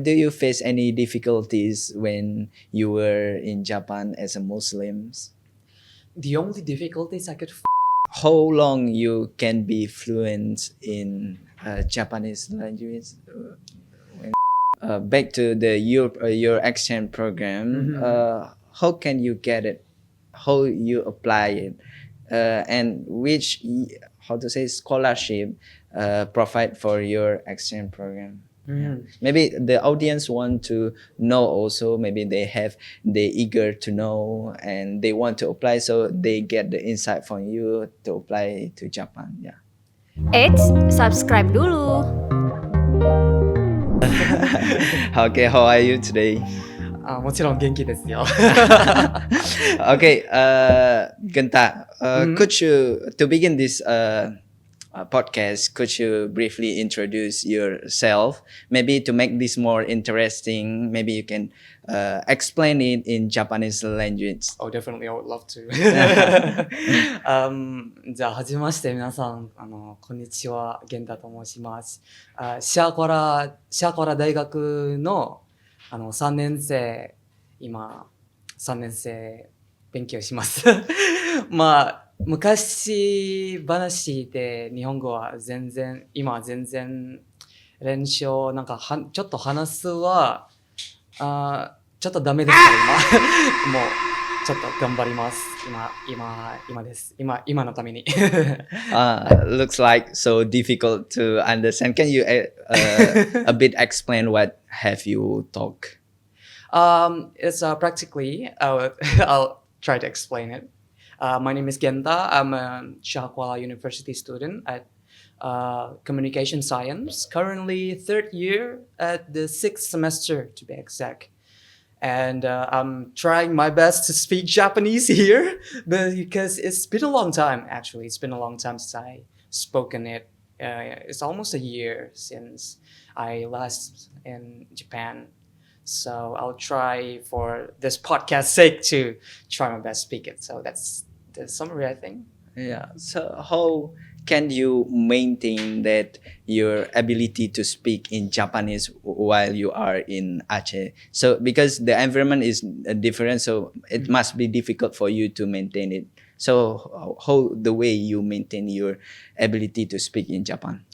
do you face any difficulties when you were in Japan as a Muslim? The only difficulties I could How long you can be fluent in Japanese language? Back to the your exchange program. How can you get it? How you apply it? And which how to say scholarship provide for your exchange program? Maybe the audience want to know also. Maybe they eager to know and they want to apply, so they get the insight from you to apply to Japan. Yeah. Eits, subscribe dulu. Okay, how are you today? もちろん元気ですよ。Okay, Geunta, could you to begin this podcast, could you briefly introduce yourself? Maybe to make this more interesting, maybe you can explain it in Japanese language. Oh, definitely, I would love to. じゃあ、はじめまして、皆さん、こんにちは、源太と申します。シャーコラ大学の、3年生、今、3年生、勉強します。まあ、昔話で日本語は今は全然練習、なんかちょっと話すは、ちょっとダメですから今。もう、ちょっと頑張ります。今です。今のために。Looks like so difficult to understand. Can you a bit explain what have you talked? It's practically, I'll try to explain it. My name is Geunta. I'm a Syiah Kuala University student at Communication Science. Currently 3rd year at the 6th semester to be exact. And I'm trying my best to speak Japanese here because it's been a long time, actually. It's been a long time since I spoken it. It's almost a year since I last in Japan. So I'll try for this podcast's sake to try my best to speak it. So that's the summary, I think. Yeah. So how can you maintain that your ability to speak in Japanese while you are in Aceh? So because the environment is different, so it must be difficult for you to maintain it. So how the way you maintain your ability to speak in Japan?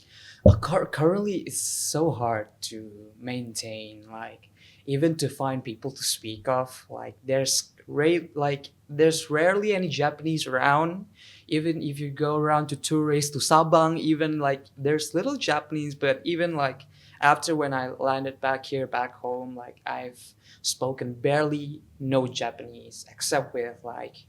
Currently, it's so hard to maintain, like, even to find people to speak of. Like there's rarely any Japanese around. Even if you go around to tourists to Sabang, even like there's little Japanese. But even like after when I landed back home, like I've spoken barely no Japanese except with like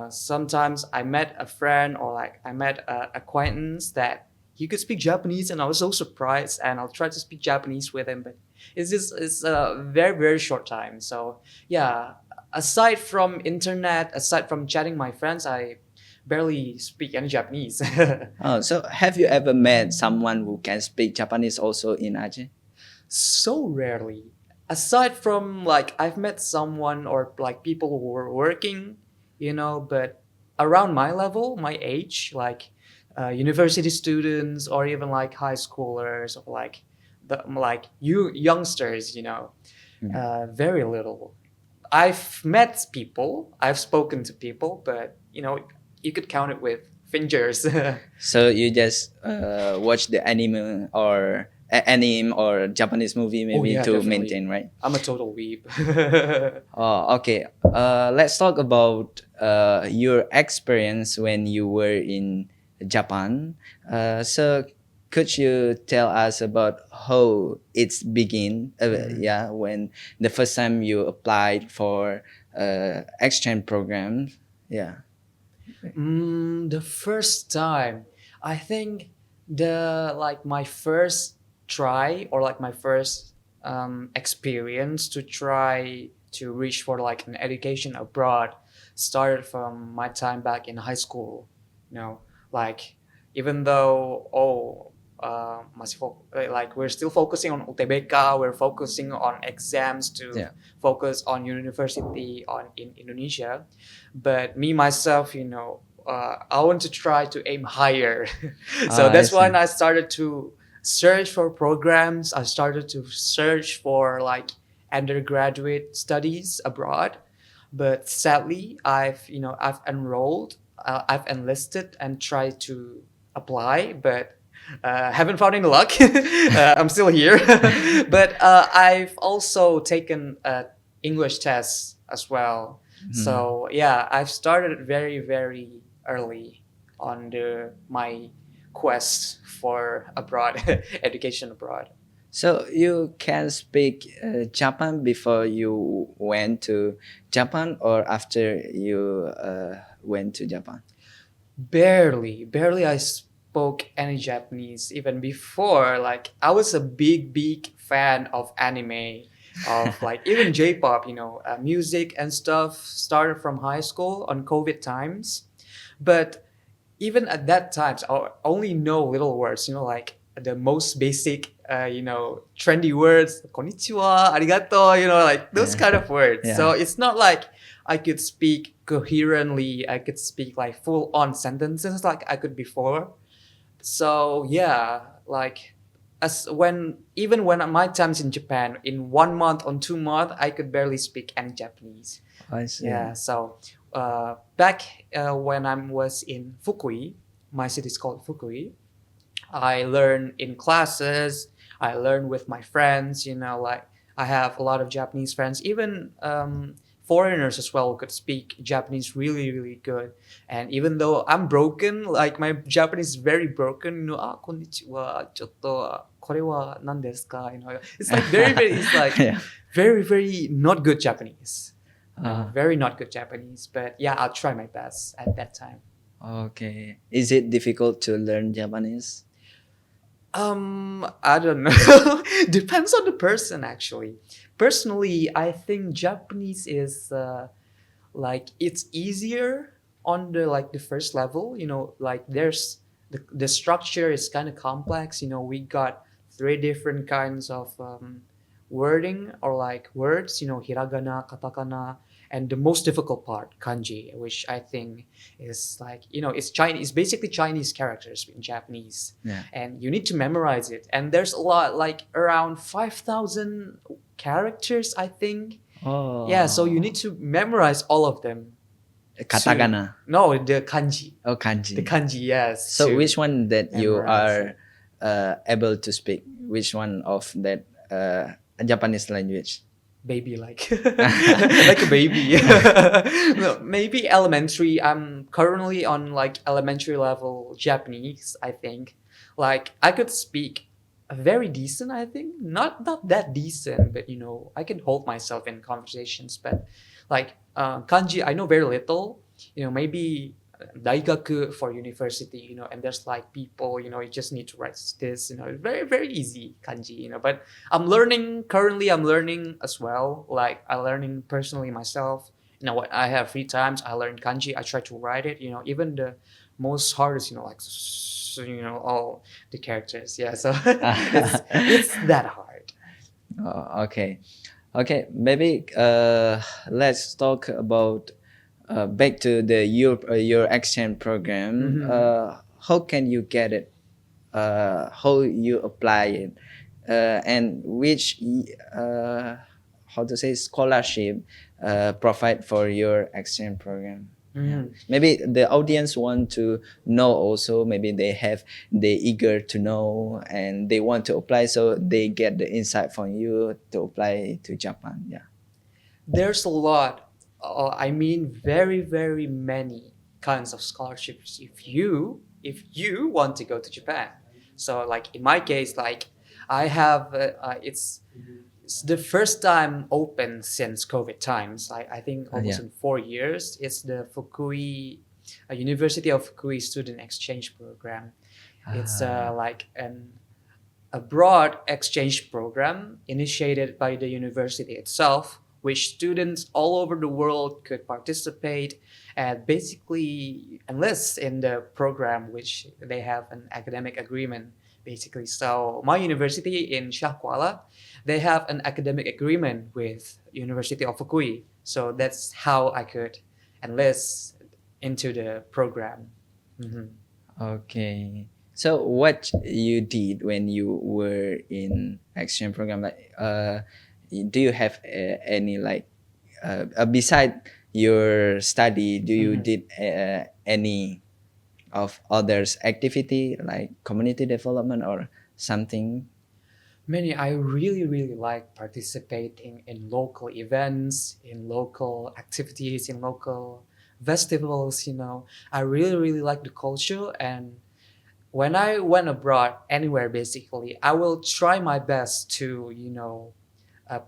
sometimes I met a friend or like I met an acquaintance that he could speak Japanese, and I was so surprised. And I'll try to speak Japanese with him, but it's a very, very short time. So yeah, aside from internet, aside from chatting my friends, I barely speak any Japanese. So have you ever met someone who can speak Japanese also in Aceh? So rarely. Aside from like I've met someone or like people who were working, but around my level, my age, like university students or even like high schoolers or like you youngsters, very little. I've met people, I've spoken to people, but you could count it with fingers. So you just watch the anime or Japanese movie maybe to definitely. maintain, right? I'm a total weeb. Oh, okay. Let's talk about your experience when you were in Japan. So could you tell us about how it's begin? Yeah, when the first time you applied for exchange program. Yeah. The first time, I think my first try or like my first experience to try to reach for like an education abroad started from my time back in high school. Like even though we're still focusing on UTBK, we're focusing on exams to focus on university in Indonesia, but me myself, I want to try to aim higher. So that's when I started to search for programs. I started to search for like undergraduate studies abroad, but sadly, I've enrolled, I've enlisted and tried to apply, but haven't found any luck. I'm still here, but I've also taken English tests as well. So yeah, I've started very very early on my quest for abroad education abroad. So you can speak Japan before you went to Japan or after you went to Japan? Barely I spoke any Japanese even before. Like I was a big fan of anime, of like even J-pop, music and stuff. Started from high school on COVID times, but even at that times I only know little words, like the most basic, trendy words, konnichiwa, arigato, like those Yeah. kind of words. Yeah. So it's not like I could speak coherently, I could speak like full on sentences like I could before. So yeah, like even when my times in Japan, in 1 month or 2 months, I could barely speak any Japanese. I see. Yeah, so back when I was in Fukui, my city is called Fukui. I learned in classes. I learned with my friends. Like I have a lot of Japanese friends, even foreigners as well who could speak Japanese really, really good. And even though I'm broken, like my Japanese is very broken. Konnichiwa, chotto, kore wa nan desu ka? It's like it's like Yeah. very, very not good Japanese. Uh, Very not good Japanese, but yeah, I'll try my best at that time. okay. Is it difficult to learn Japanese? I don't know. Depends on the person, actually. Personally, I think Japanese is like it's easier on the first level. Like there's the structure is kind of complex. We got 3 different kinds of wording or like words. Hiragana, katakana, and the most difficult part, kanji, which I think is like it's Chinese. It's basically Chinese characters in Japanese, Yeah. and you need to memorize it. And there's a lot, like around 5,000 characters, I think. Oh. Yeah, so you need to memorize all of them. Katakana. No, the kanji. Oh, kanji. The kanji, yes. So to which one that you memorize are able to speak? Which one of that Japanese language? baby like like a baby. No, maybe elementary. I'm currently on like elementary level Japanese, I think. Like I could speak very decent, I think. Not that decent, but I can hold myself in conversations. But like kanji, I know very little. Maybe daigaku for university, and there's like people, you just need to write this, very, very easy kanji, but currently I'm learning as well. Like I'm learning personally myself. When I have free times, I learn kanji. I try to write it, even the most hardest, like, all the characters. Yeah. So it's that hard. Oh, okay. Okay, maybe let's talk about back to your exchange program. How can you get it? How you apply it? And which how to say scholarship provide for your exchange program? Maybe the audience want to know also. Maybe they eager to know and they want to apply, so they get the insight from you to apply to Japan. Yeah. There's a lot. I mean, very, very many kinds of scholarships. If you want to go to Japan, so like in my case, like I have it's the first time open since COVID times. I think almost Yeah. in 4 years. It's the Fukui, University of Fukui student exchange program. It's like a broad exchange program initiated by the university itself, which students all over the world could participate and basically enlist in the program, which they have an academic agreement, basically. So my university in Syiah Kuala, they have an academic agreement with University of Fukui. So that's how I could enlist into the program. Okay. So what you did when you were in exchange program? Like, do you have any like beside your study? Do you Mhm. did any of others activity like community development or something? Many, I really, really like participating in local events, in local activities, in local festivals, I really, really like the culture. And when I went abroad, anywhere basically, I will try my best to,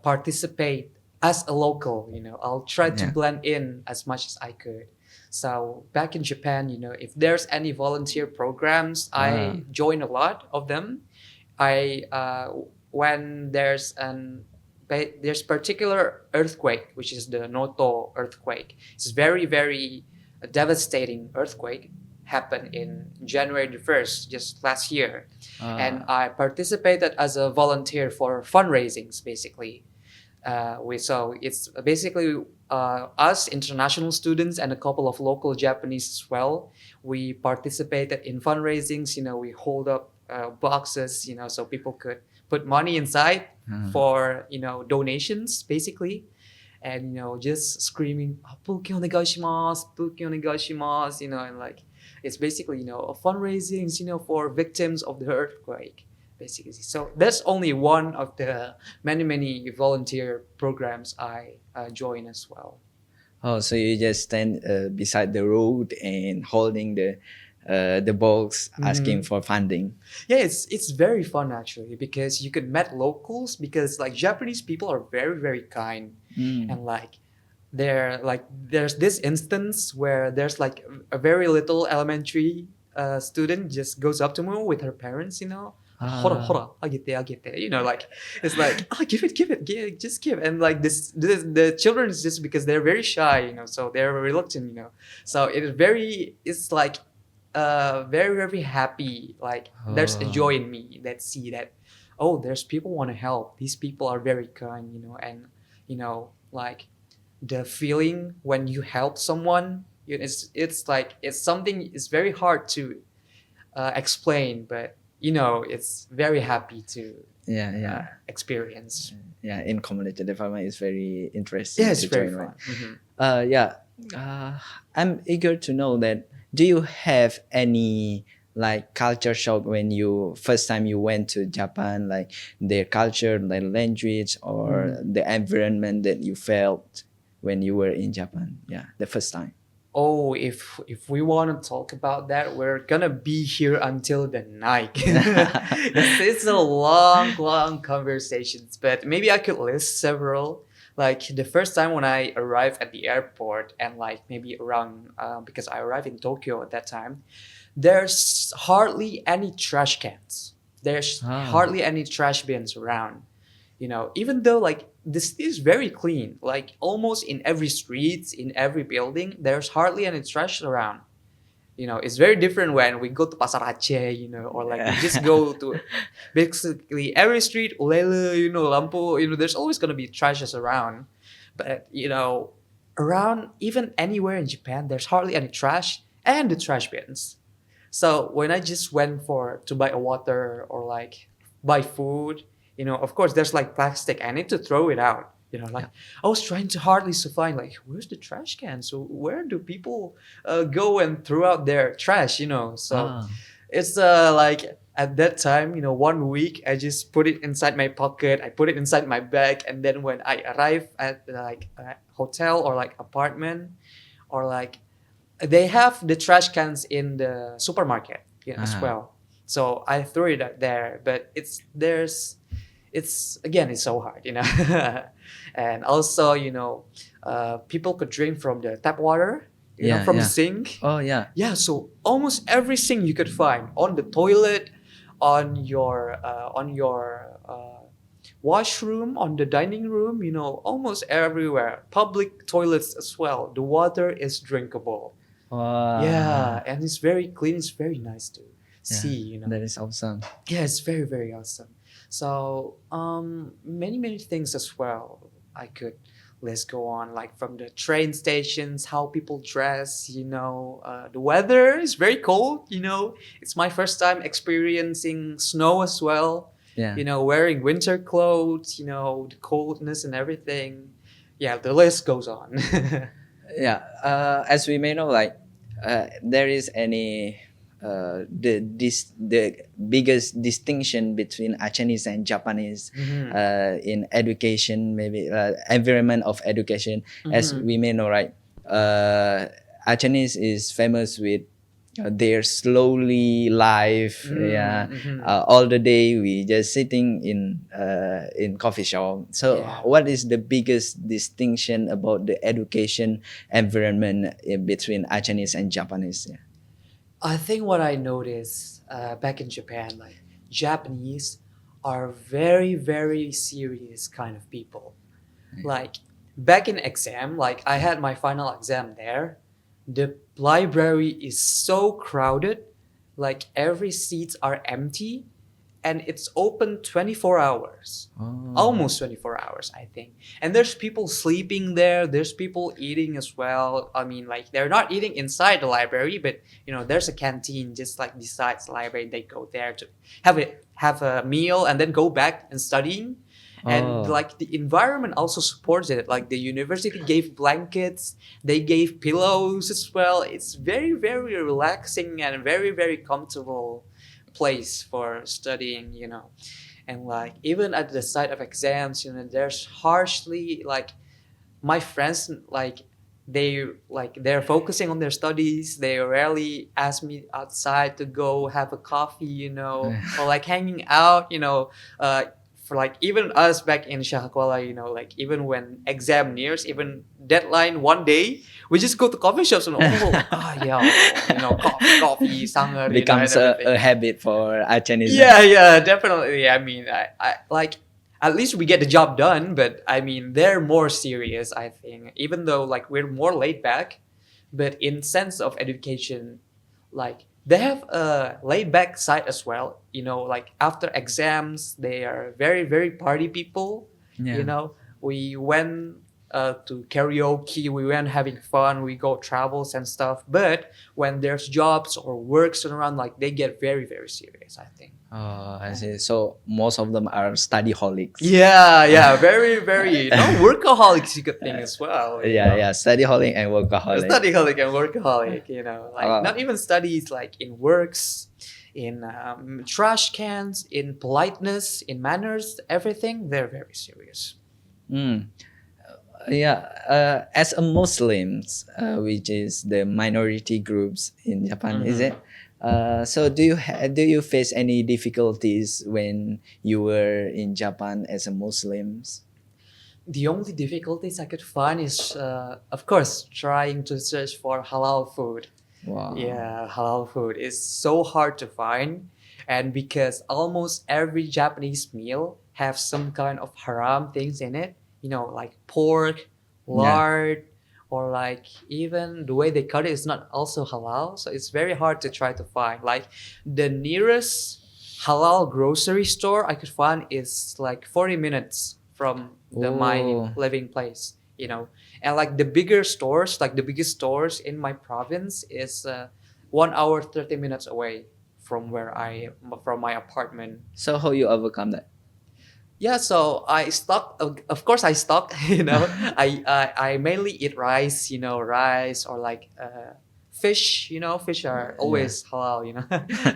participate as a local, I'll try to Yeah. blend in as much as I could. So back in Japan, if there's any volunteer programs, Ah. I join a lot of them. I when there's particular earthquake, which is the Noto earthquake. It's very, very devastating earthquake, happened in January the 1st, just last year. And Ah. I participated as a volunteer for fundraisings, basically. So it's basically us international students and a couple of local Japanese as well. We participated in fundraisings. We hold up boxes, so people could put money inside Ah. for donations, basically, and just screaming "Puki onegaishimasu, puki onegaishimasu," and like it's basically a fundraisings, for victims of the earthquake, basically. So that's only one of the many, many volunteer programs I join as well. Oh, so you just stand beside the road and holding the box asking for funding. Yeah, it's very fun actually, because you could meet locals, because like Japanese people are very, very kind. Mm. And like there's this instance where there's like a very little elementary student just goes up to me with her parents, hora Ah. hora agite, like it's like, oh, give it, just give. And like this the children is just because they're very shy, so they're reluctant, so it's like very, very happy, like there's a Oh. joy in me that see that, oh, there's people want to help, these people are very kind, and like the feeling when you help someone, it's like it's something, it's very hard to explain, but it's very happy to Yeah, yeah. experience. Yeah, in community development is very Yeah, interesting it's to very join, right? fun. Mhm. Yeah. I'm eager to know that do you have any like culture shock when you first time you went to Japan, like their culture, their language, or the environment that you felt when you were in Japan? Yeah, the first time. Oh, if we want to talk about that, we're gonna be here until the night. It's a long, long conversations, but maybe I could list several. Like the first time when I arrived at the airport, and like maybe around because I arrived in Tokyo at that time, there's hardly any trash cans. There's Ah. hardly any trash bins around. Even though like this is very clean, like almost in every street, in every building, there's hardly any trash around. It's very different when we go to Pasar Aceh, or like we just go to basically every street, Ulele, Lampu, there's always gonna be trashes around. But around even anywhere in Japan, there's hardly any trash and the trash bins. So when I just went for to buy a water or like buy food, of course there's like plastic. I need to throw it out. Like Yeah. I was trying to hardly to find like where's the trash can? So where do people go and throw out their trash? So Ah. it's like at that time, one week I just put it inside my pocket. I put it inside my bag, and then when I arrive at like a hotel or like apartment or like they have the trash cans in the supermarket, as Ah. well. So I threw it out there, but it's again, it's so hard, and also, people could drink from the tap water, Yeah, from the yeah. sink. Oh, yeah. Yeah, so almost every sink you could find on the toilet, on your washroom, on the dining room, almost everywhere. Public toilets as well. The water is drinkable. Wow. Yeah, and it's very clean. It's very nice to Yeah, see. that is awesome. Yeah, it's very, very awesome. So many, many things as well I could let's go on, like from the train stations, how people dress, the weather is very cold, it's my first time experiencing snow as well, Yeah. wearing winter clothes, the coldness and everything. Yeah, the list goes on. Yeah, as we may know, like there is any the biggest distinction between Chinese and Japanese in education, maybe environment of education. As we may know, right? Chinese is famous with their slowly life. Yeah, all the day we just sitting in coffee shop. So Yeah. what is the biggest distinction about the education environment between Chinese and Japanese? Yeah. I think what I noticed back in Japan, like Japanese are very, very serious kind of people. Like back in exam, like I had my final exam there. The library is so crowded, like every seats are empty, and it's open 24 hours. Almost 24 hours, I think. And there's people sleeping there, there's people eating as well. I mean, like they're not eating inside the library, but there's a canteen just like besides the library. They go there to have a meal and then go back and studying. And like the environment also supports it. Like the university gave blankets, they gave pillows as well. It's very, very relaxing and very, very comfortable place for studying, and like even at the site of exams, there's harshly like my friends, like they're focusing on their studies. They rarely ask me outside to go have a coffee, or like hanging out, for like even us back in Syiah Kuala, like even when exam nears, even deadline one day, we just go to coffee shops and coffee, sanger, Becomes and everything. a habit for Chinese. Yeah, definitely. I mean, I like at least we get the job done, but I mean they're more serious, I think. Even though like we're more laid back, but in sense of education, like they have a laid back side as well. Like after exams, they are very, very party people. Yeah. We went to karaoke, we went having fun, we go travels and stuff. But when there's jobs or works around, like they get very, very serious, I think. Oh, I see. So most of them are study holics. Yeah, very, very workaholics you could think as well. Yeah, study holic and workaholic. Studyholic and workaholic, like not even studies, like in works, in trash cans, in politeness, in manners, everything, they're very serious. Yeah, as a Muslims, which is the minority groups in Japan, is it? So do you face any difficulties when you were in Japan as a Muslims? The only difficulties I could find is, of course, trying to search for halal food. Wow. Yeah, halal food is so hard to find, and because almost every Japanese meal have some kind of haram things in it, like pork, lard, or like even the way they cut it is not also halal. So it's very hard to try to find. Like the nearest halal grocery store I could find is like 40 minutes from my living place, and like the bigger stores, like the biggest stores in my province is 1 hour 30 minutes away from from my apartment. So how you overcome that? Yeah, so I stock. Of course, I stock. I mainly eat rice. Rice or like fish. Fish are always halal.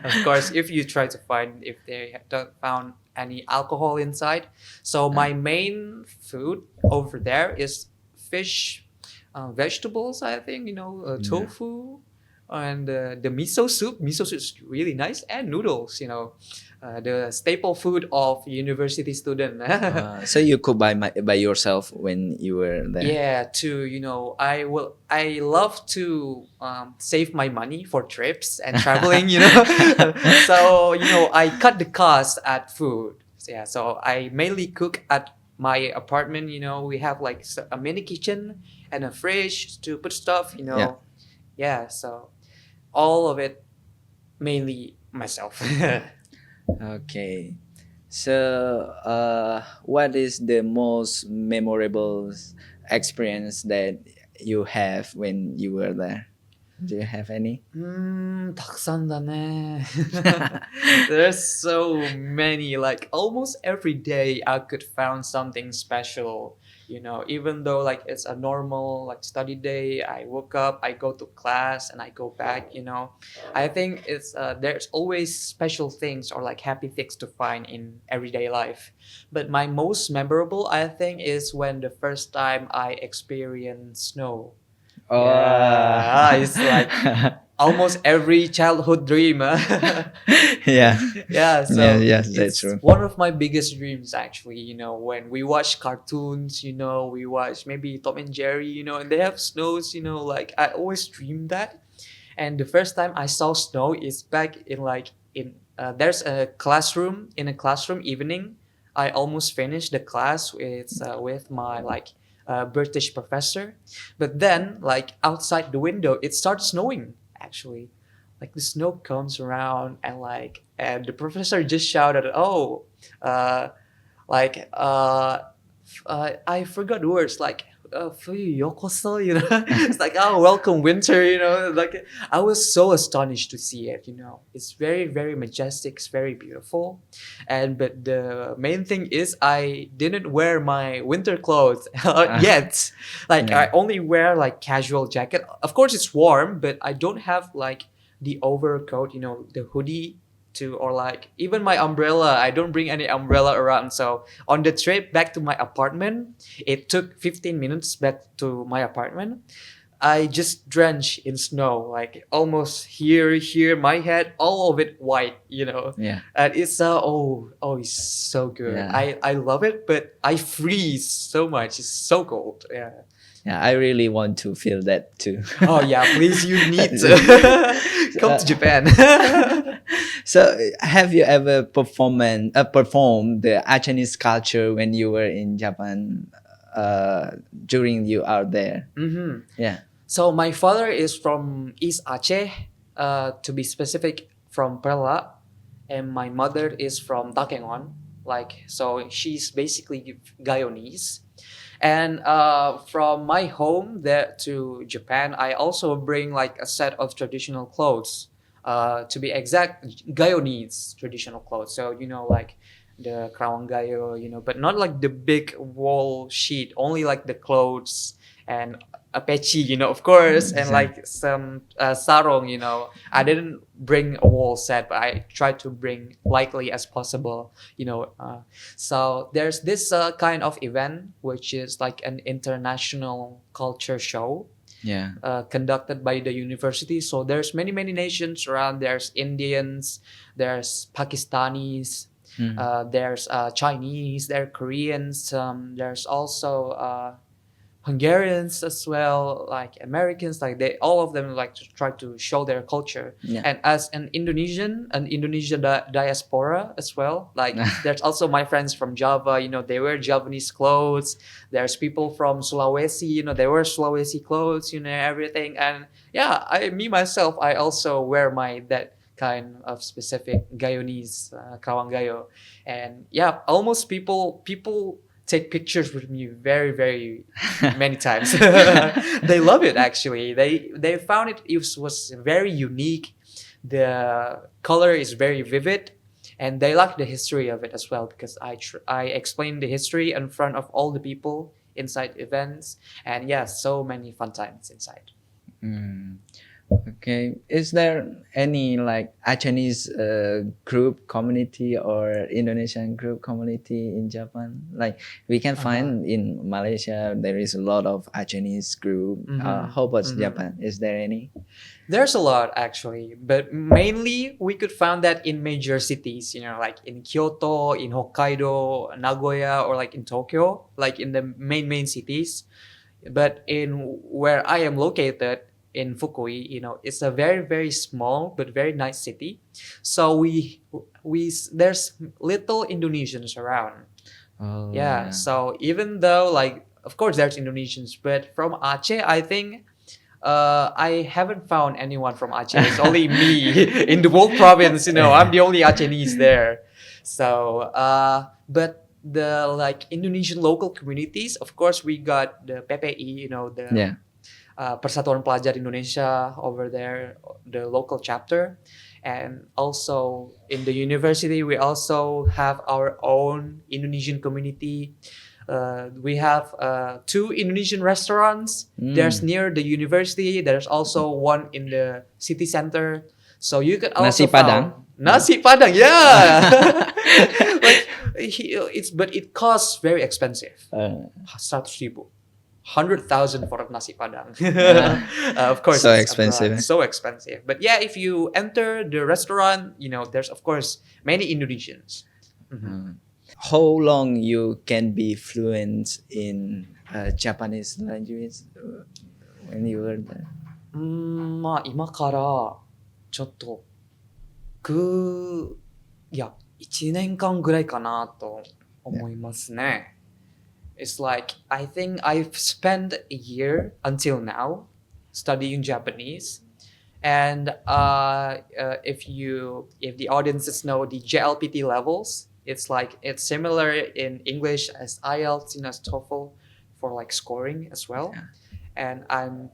Of course, if you try to find if they don't found any alcohol inside. So my main food over there is fish, vegetables. I think tofu, and the miso soup. Miso soup is really nice, and noodles. The staple food of university student. So you cook by yourself when you were there? Yeah, I love to save my money for trips and traveling. So I cut the cost at food. Yeah, so I mainly cook at my apartment. We have like a mini kitchen and a fridge to put stuff. Yeah, so all of it mainly myself. Okay. So, what is the most memorable experience that you have when you were there? Do you have any? たくさんだね. There's so many. Like almost every day, I could found something special. You know, even though like it's a normal like study day, I woke up, I go to class, and I go back. You know, I think it's there's always special things or like happy things to find in everyday life. But my most memorable, I think, is when the first time I experienced snow. Oh, Yeah, it's like almost every childhood dream. yeah. Yeah, so Yeah, yes, that's it's true. one of my biggest dreams actually. You know, when we watch cartoons, you know, we watch maybe Tom and Jerry, you know, and they have snows. You know, like I always dreamed that. And the first time I saw snow is back in like in there's a classroom in a classroom evening. I almost finished the class with my like British professor, but then like outside the window it starts snowing actually. Like the snow comes around and the professor just shouted, "Oh, uh, like I forgot the words like." Fuyu yokoso, you know, it's like, oh, welcome winter, you know. Like I was so astonished to see it, you know. It's very, very majestic. It's very beautiful, but the main thing is I didn't wear my winter clothes yet. Like Yeah. I only wear like casual jacket. Of course, it's warm, but I don't have like the overcoat, you know, the hoodie to or like even my umbrella. I don't bring any umbrella around. So on the trip back to my apartment, it took 15 minutes back to my apartment. I just drenched in snow, like almost here, my head, all of it white, you know. Yeah. And it's it's so good. Yeah. I love it, but I freeze so much. It's so cold. Yeah. Yeah, I really want to feel that too. Oh yeah, please, you need to come to Japan. So, have you ever performed the Achenese culture when you were in Japan during you are there? Mm-hmm. Yeah. So my father is from East Aceh, to be specific, from Perla, and my mother is from Takengon. Like so, she's basically Guyanese. And from my home there to Japan, I also bring like a set of traditional clothes. To be exact, Guyanese traditional clothes. So you know, like the Krawang Gayo, you know, but not like the big wool sheet. Only like the clothes and a peci, you know, of course, and like some sarong, you know. I didn't bring a whole set, but I tried to bring lightly as possible, you know. So there's this kind of event which is like an international culture show. Yeah. Conducted by the university. So there's many nations around. There's Indians, there's Pakistanis, there's Chinese, there are Koreans, there's also Hungarians as well, like Americans, like they all of them like to try to show their culture. Yeah. And as an Indonesian diaspora as well, like there's also my friends from Java, you know, they wear Javanese clothes. There's people from Sulawesi, you know, they wear Sulawesi clothes, you know, everything. And yeah, me myself, I also wear that kind of specific Guyanese Kawangayo. And yeah, almost people take pictures with me very many times. They love it actually. They found it was very unique. The color is very vivid, and they like the history of it as well because I explained the history in front of all the people inside events, and yeah, so many fun times inside. Okay. Is there any like Achenese group community or Indonesian group community in Japan? Like we can find in Malaysia, there is a lot of Achenese group. How about Japan? Is there any? There's a lot actually, but mainly we could find that in major cities, you know, like in Kyoto, in Hokkaido, Nagoya, or like in Tokyo, like in the main cities. But in where I am located in Fukui, you know, it's a very small but very nice city. So we there's little Indonesians around. Oh, Yeah. So even though like of course there's Indonesians, but from Aceh, I think I haven't found anyone from Aceh. It's only me in the whole province. You know, I'm the only Achenese there. So, but the like Indonesian local communities. Of course, we got the PPI, the Yeah. Persatuan Pelajar Indonesia over there, the local chapter. And also in the university, we also have our own Indonesian community. We have 2 Indonesian restaurants. There's near the university. There's also one in the city center. So you could also Nasi Padang? Nasi Padang, yeah. Like but it costs very expensive. 100,000. 100,000 for a nasi padang. Of course, So it's expensive, abroad, so expensive. But yeah, if you enter the restaurant, there's of course many Indonesians. How long you can be fluent in Japanese language when you were there? まあ今からちょっと1年間ぐらいかなと思いますね。It's like I think I've spent a year until now studying Japanese, and if the audiences know the JLPT levels, it's similar in English as IELTS, as TOEFL for like scoring as well. Yeah. And I'm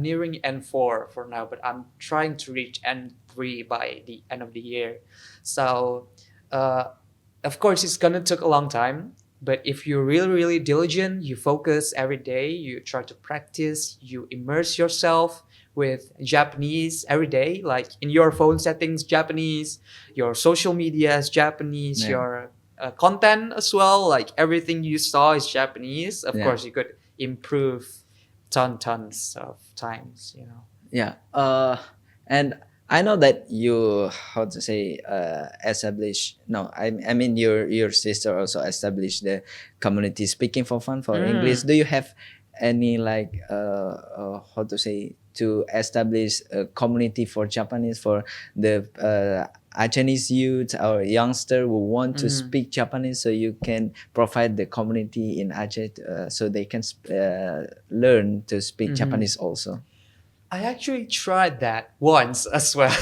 nearing N4 for now, but I'm trying to reach N3 by the end of the year. So of course it's gonna take a long time. But if you're really, really diligent, you focus every day, you try to practice, you immerse yourself with Japanese every day, like in your phone settings, Japanese, your social media is Japanese, your content as well, like everything you saw is Japanese. Of course, you could improve tons of times, Yeah. And I know that you I mean your sister also established the community speaking for fun for English. Do you have any to establish a community for Japanese for the Chinese youth or youngster who want to speak Japanese, so you can provide the community in Aceh so they can learn to speak Japanese also? I actually tried that once as well.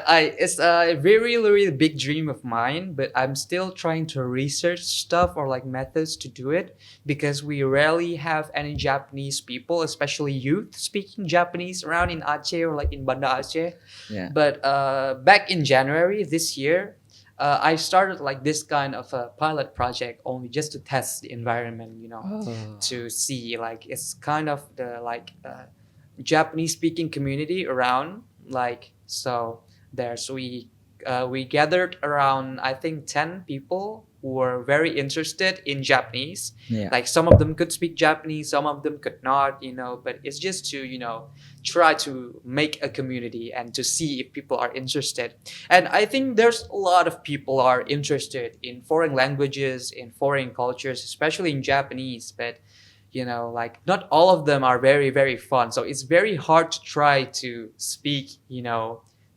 It's a very, very big dream of mine, but I'm still trying to research stuff or like methods to do it, because we rarely have any Japanese people, especially youth, speaking Japanese around in Aceh or like in Banda Aceh. Yeah. But back in January this year, I started like this kind of a pilot project only just to test the environment, to see like it's kind of the Japanese speaking community around, so we gathered around I think 10 people who were very interested in Japanese. Yeah. Like some of them could speak Japanese, some of them could not, but it's just to try to make a community and to see if people are interested. And I think there's a lot of people are interested in foreign languages, in foreign cultures, especially in Japanese, but not all of them are very, very fun. So it's very hard to try to speak,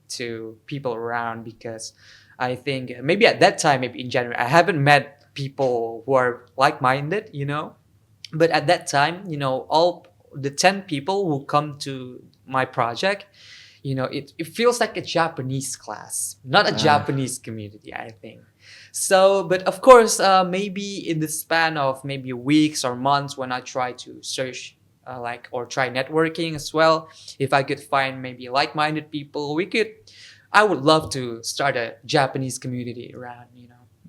to people around, because I think maybe at that time, maybe in January, I haven't met people who are like-minded, But at that time, all the 10 people who come to my project, it feels like a Japanese class, not a Japanese community, I think. So, but of course, maybe in the span of maybe weeks or months, when I try to search or try networking as well, if I could find maybe like-minded people, I would love to start a Japanese community around,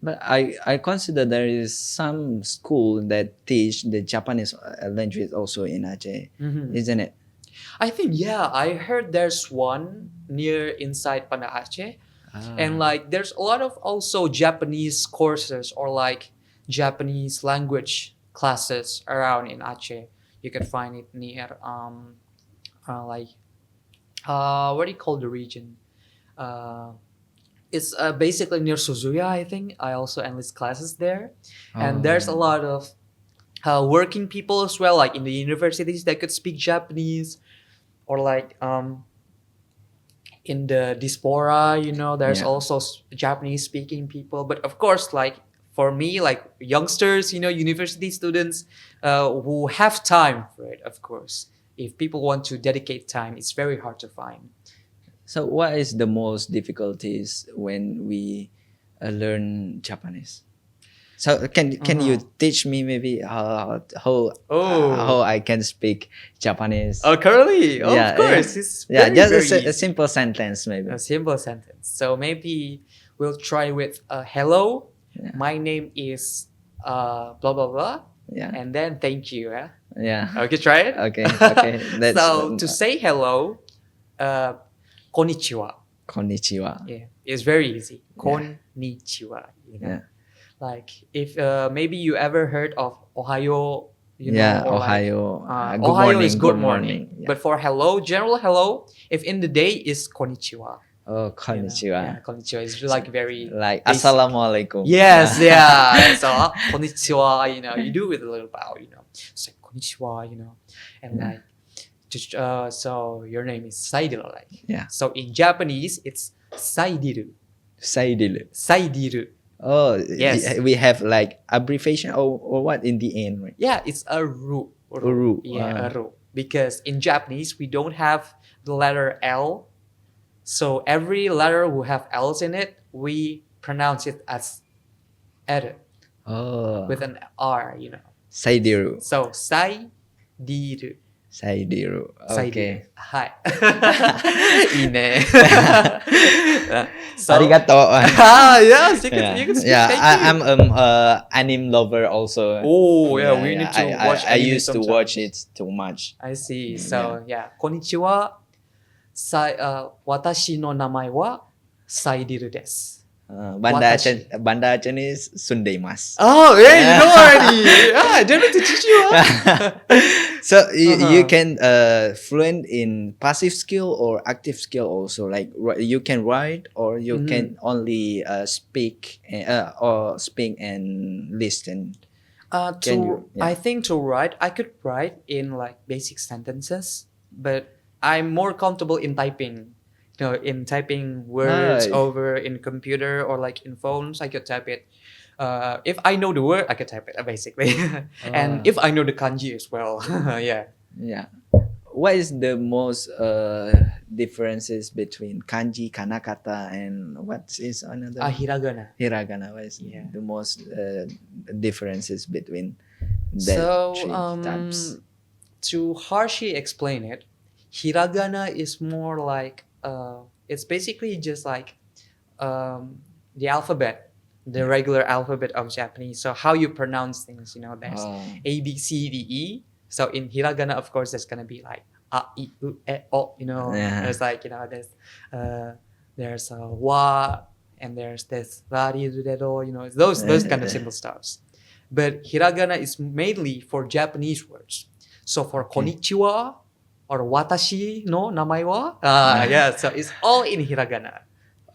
But I consider there is some school that teach the Japanese language also in Aceh, isn't it? I think, yeah, I heard there's one inside Banda Aceh. And there's a lot of also Japanese courses or Japanese language classes around in Aceh. You can find it near what do you call the region? It's basically near Suzuya, I think. I also enlist classes there, and there's a lot of working people as well, like in the universities that could speak Japanese, or in the diaspora, there's also Japanese speaking people. But of course, for me, youngsters, university students who have time for it, of course, if people want to dedicate time, it's very hard to find. So what is the most difficulties when we learn Japanese? So can you teach me maybe how I can speak Japanese? Oh, currently, Yeah, of course, it's Yeah, very, just very a easy. simple sentence maybe. A simple sentence. So maybe we'll try with hello. Yeah. My name is blah blah blah, Yeah. and then thank you. Yeah. Yeah. Okay, try it. Okay. That's So to say hello, konnichiwa. konnichiwa. Yeah, it's very easy. Yeah. Konnichiwa. You know, Yeah. like if maybe you ever heard of Ohayo. You know, Yeah, or like, Ohio. Good Ohio morning. is good morning. Yeah. But for hello, general hello, if in the day is konnichiwa. Oh, You know? konnichiwa. Yeah, konnichiwa is like very Like basic. assalamualaikum. Yes, yeah. So konnichiwa, you know, you do with a little bow, you know. It's like konnichiwa, you know, and Yeah. like just so your name is Saidiru, like. Yeah. So in Japanese, it's Saidiru. Saidiru. Saidiru. Oh, Yes. we have like abbreviation or what in the end, right? Yeah, it's a ru. Uru. Yeah, a ru. Because in Japanese we don't have the letter L, so every letter will have L's in it. We pronounce it as er Oh, with an R, you know. Saidiru. So Saidiru. Saidiru. Okay. Hi. Ine. So, Arigato. yes, you can, Yeah, you can speak. yeah. Thank you. I'm anime lover also. Oh, yeah, we need to watch I anime used to sometimes. watch it too much. I see. So, yeah. Konnichiwa. Watashi no namae wa Saidiru desu. Banda Banda Chinese Sundaimas. Oh, yeah, you know already. Yeah, I didn't need to teach you. Huh? So you can fluent in passive skill or active skill also. Like you can write or you can only speak or speak and listen. I think to write, I could write in like basic sentences, but I'm more comfortable in typing. You know, in typing words Right. over in computer or like in phones, I could type it. If I know the word, I could type it basically, and if I know the kanji as well, yeah. Yeah. What is the most differences between kanji, kanakata, and what is another? Hiragana. Hiragana. What is Yeah. the most differences between that So, three types? to harshly explain it, hiragana is more like it's basically just like the alphabet, the regular alphabet of Japanese. So how you pronounce things, you know, there's A, B, C, D, E. So in hiragana, of course, there's gonna be like a, I, U, E, O. You know, Yeah. there's like, you know, there's wa, and there's this rari, ruredo, you know, those kind of simple stuffs. But hiragana is mainly for Japanese words. So for konnichiwa or watashi no namae wa, yeah, so it's all in hiragana.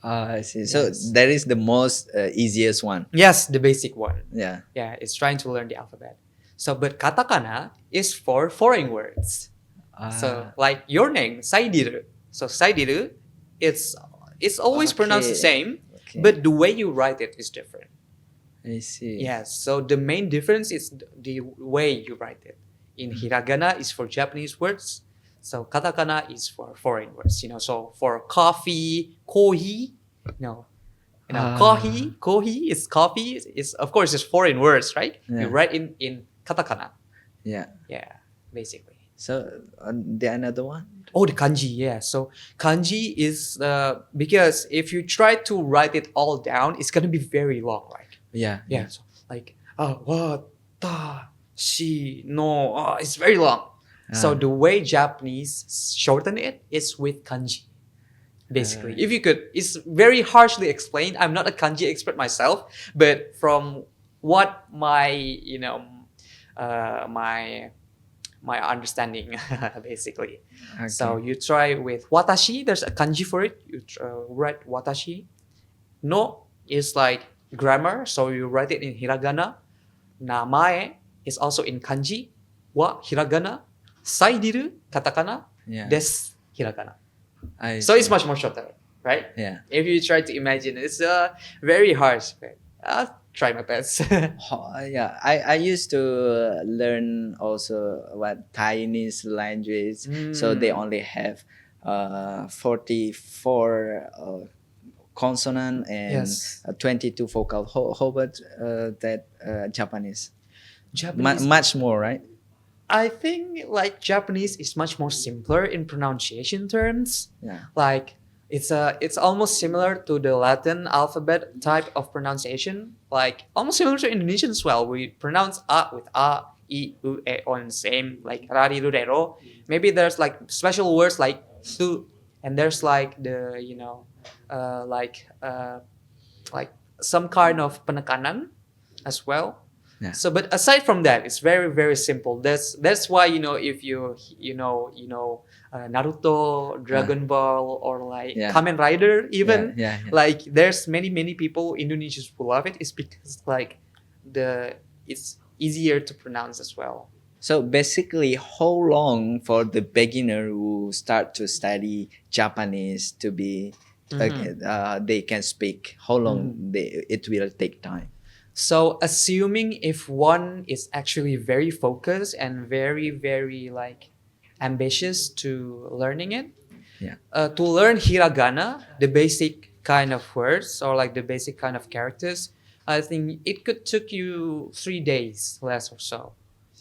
I see. So Yes. that is the most easiest one. Yes, the basic one. Yeah. Yeah, it's trying to learn the alphabet. So, but katakana is for foreign words. So, like your name, Saidiru. So, Saidiru, it's always pronounced the Okay. same, Okay. but the way you write it is different. I see. Yes, so the main difference is the way you write it. In hiragana is for Japanese words. So, katakana is for foreign words. You know, so for coffee, kohi, kohi is coffee. Is of course it's foreign words, right? Yeah. You write in katakana. Yeah. Yeah, basically. So the another one. Oh, the kanji. Yeah. So kanji is because if you try to write it all down, it's gonna be very long, right? Yeah. Yeah. So like wa ta shi no. It's very long. So the way Japanese shorten it is with kanji. Basically, if you could, it's very harshly explained. I'm not a kanji expert myself, but from what my my understanding, basically. Okay. So you try with watashi. There's a kanji for it. You write watashi. No is like grammar, so you write it in hiragana. Namae is also in kanji. Wa hiragana. Saidiru katakana. Yeah. Des hiragana. So It's much more shorter, right? Yeah. If you try to imagine, it's very harsh. But I'll try my best. Yeah. I used to learn also what Chinese language. So they only have 44 consonant and Yes. 22 vocal. How about that Japanese? Japanese. Much more, right? I think like Japanese is much more simpler in pronunciation terms. Yeah. Like it's almost similar to the Latin alphabet type of pronunciation. Like almost similar to Indonesian as well. We pronounce a with a, I, u, e on same like rari, ru, re, ro. Maybe there's like special words like su, and there's like the like some kind of penekanan as well. Yeah. So, but aside from that, it's very very simple. That's why if you Naruto, Dragon Ball, or like Yeah. Kamen Rider, even Yeah. like there's many people Indonesians who love it. It's because like it's easier to pronounce as well. So basically, how long for the beginner who start to study Japanese to be they can speak? How long it will take time? So assuming if one is actually very focused and very very like ambitious to learning it, Yeah. to learn hiragana, the basic kind of words or like the basic kind of characters, I think it could took you 3 days less or so.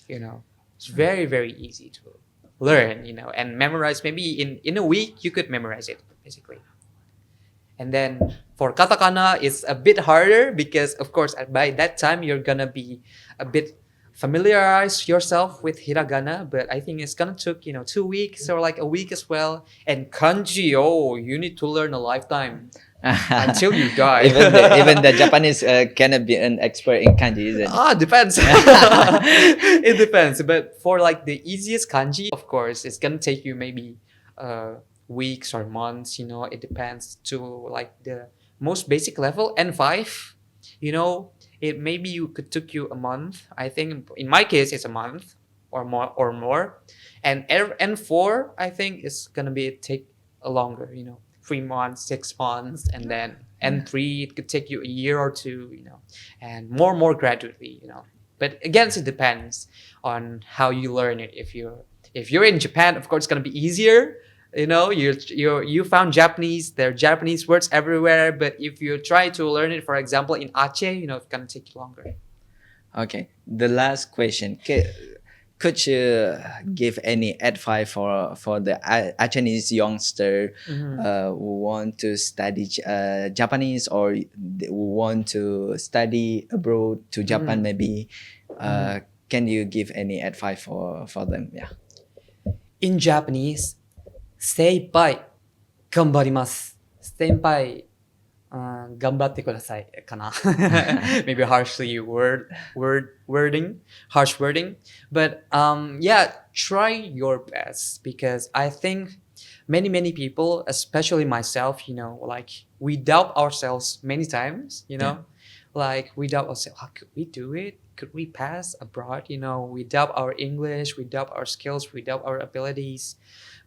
It's very very easy to learn. And memorize. Maybe in a week you could memorize it basically. And then for katakana, it's a bit harder because, of course, by that time you're gonna be a bit familiarize yourself with hiragana. But I think it's gonna took 2 weeks or like a week as well. And kanji, you need to learn a lifetime until you die. even the Japanese cannot be an expert in kanji, isn't it? Depends. It depends. But for like the easiest kanji, of course, it's gonna take you maybe weeks or months. It depends to like the most basic level. N5, it maybe you could took you a month. I think in my case it's a month or more. And N4, I think it's gonna be take a longer. 3 months, 6 months, and then N3 it could take you a year or two. And more gradually. But again, it depends on how you learn it. If you're in Japan, of course, it's gonna be easier. You found Japanese. There are Japanese words everywhere. But if you try to learn it, for example, in Aceh, it's gonna take you longer. Okay. The last question. Could you give any advice for the Chinese youngster who want to study Japanese or who want to study abroad to Japan maybe? Can you give any advice for them? Yeah. In Japanese, 精一杯頑張ります。精一杯頑張ってくださいかな. Maybe harsh wording. But try your best because I think many people, especially myself, like we doubt ourselves many times, like we doubt ourselves, how could we do it? Could we pass abroad? We doubt our English, we doubt our skills, we doubt our abilities.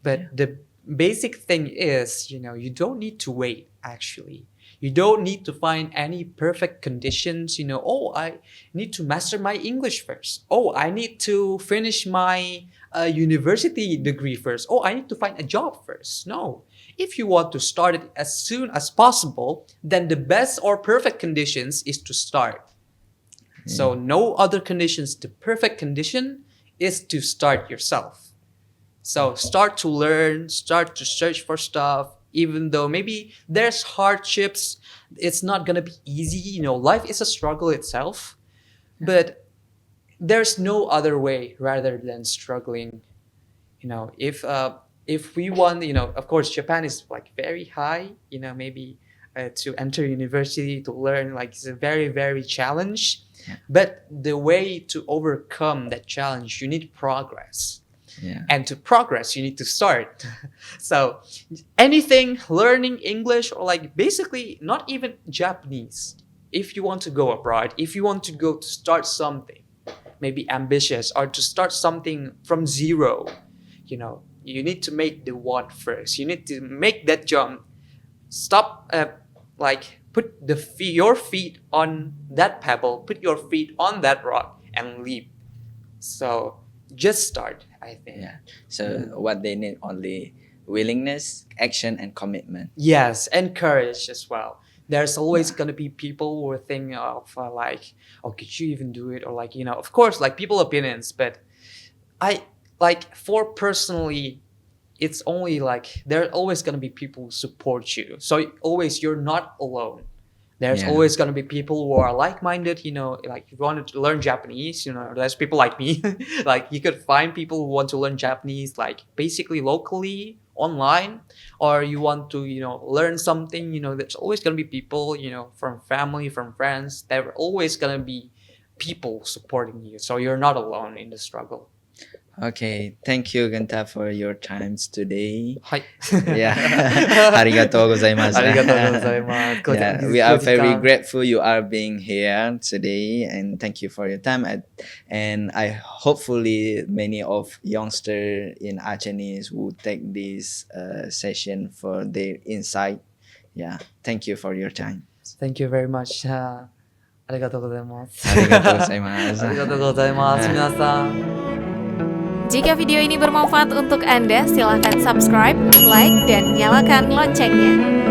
But the basic thing is, you don't need to wait actually. You don't need to find any perfect conditions. I need to master my English first. I need to finish my university degree first. I need to find a job first. No. If you want to start it as soon as possible, then the best or perfect conditions is to start. So no other conditions. The perfect condition is to start yourself. So start to learn, start to search for stuff. Even though maybe there's hardships, it's not gonna be easy. Life is a struggle itself, but there's no other way rather than struggling. If we want, of course, Japan is like very high. Maybe to enter university to learn, like it's a very very challenge. But the way to overcome that challenge, you need progress. Yeah. And to progress, you need to start. So anything, learning English or like basically not even Japanese. If you want to go abroad, if you want to go to start something, maybe ambitious or to start something from zero, you need to make the one first. You need to make that jump. Stop, put your feet on that pebble, put your feet on that rock and leap. So just start, I think. Yeah. So what they need only willingness, action, and commitment. Yes, and courage as well. There's always gonna be people who are thinking of like, oh, could you even do it? Or like, of course, like people opinions, but I like for personally, it's only like there are always gonna be people who support you. So always you're not alone. There's Yeah. always gonna be people who are like-minded. Like if you want to learn Japanese, there's people like me. Like you could find people who want to learn Japanese, like basically locally online, or you want to learn something. There's always gonna be people from family, from friends. There are always gonna be people supporting you. So you're not alone in the struggle. Okay, thank you, Geunta, for your times today. Hi. Yeah, arigatou gozaimasu. Arigatou gozaimasu. Yeah, we are very grateful you are being here today, and thank you for your time. And I hopefully many of youngsters in Aceh will take this session for their insight. Yeah, thank you for your time. Thank you very much. Arigatou gozaimasu. Arigatou gozaimasu. Arigatou gozaimasu, minasan. Jika video ini bermanfaat untuk Anda, silakan subscribe, like, dan nyalakan loncengnya.